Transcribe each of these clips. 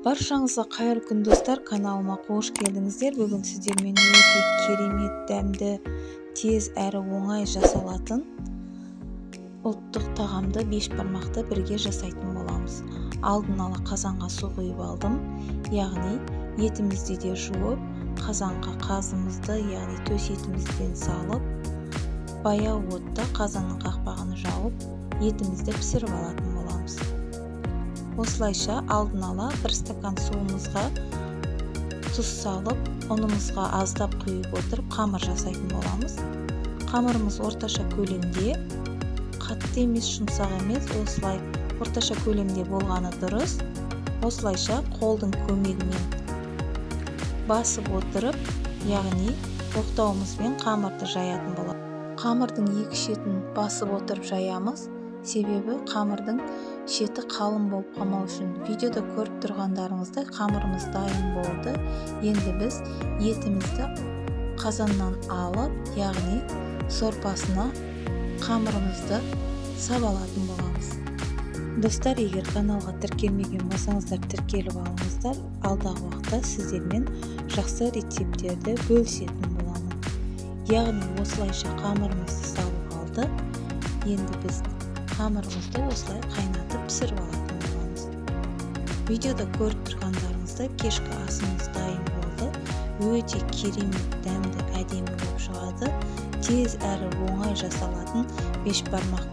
Баршаңызға қайырлы күн достар, каналыма қош келдіңіздер. Бүгін сіздермен өте керемет, дәмді, тез әрі оңай жасалатын ұлттық тағамды бешбармақты бірге жасайтын боламыз. Алдын ала қазанға су құйып алдым. Яғни етімізді де жуып, қазанға қазымызды, яғни төс етімізден салып, баяу отта қазанның қақпағын жауып, етімізді пісіріп алатын боламыз. Осылайша алдын ала бір стакан суымызға тұз салып, ұнымызға аздап құйып отырып, қамыр жасайтын боламыз. Қамырымыз орташа көлемде, қатты емес, жұмсақ емес, осылай орташа көлемде болғаны дұрыс. Осылайша қолдың көмегімен басып отырып, яғни оқтауымызбен қамырды жаятын боламыз. Қамырдың екі шетін басып отырып жаямыз. Себебі қамырдың шеті қалың болып қалмау үшін. Видеода көріп тұрғандарыңыздай қамырымыз дайын болды. Енді біз етімізді қазаннан алып, яғни сорпасына қамырымызды сабалатын боламыз. Достар, егер каналға тіркелмеген болсаңыздар, тіркеліп алыңыздар. Алдағы уақытта сіздермен жақсы рецептерді бөлісетін боламын. Яғни осылайша қамырымызды салып алды. Енді біз қамырымызды осылай қайнатып пісіріп алатын боламыз. Видеода көріп тұрғандарыңыздай кешкі асымыз дайын болды. Өте керемет, дәмді, әдемі болып шығады. Тез әрі оңай жасалатын бешбармақ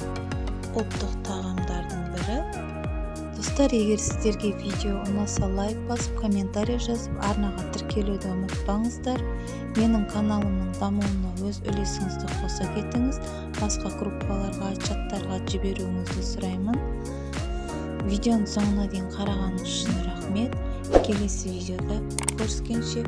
ұлттық тағамдардың бірі. Достар, егер сіздерге видео ұнаса, лайк басып, комментарий жазып, арнаға тіркелуді ұмытпаңыздар. Менің каналымның дамуына өз үлесіңізді қоса кетіңіз. Басқа группаларға, чаттарға жіберуіңізді сұраймын. Видеоның соңына дейін қарағаныңыз үшін рахмет. Келесі видеода көріскенше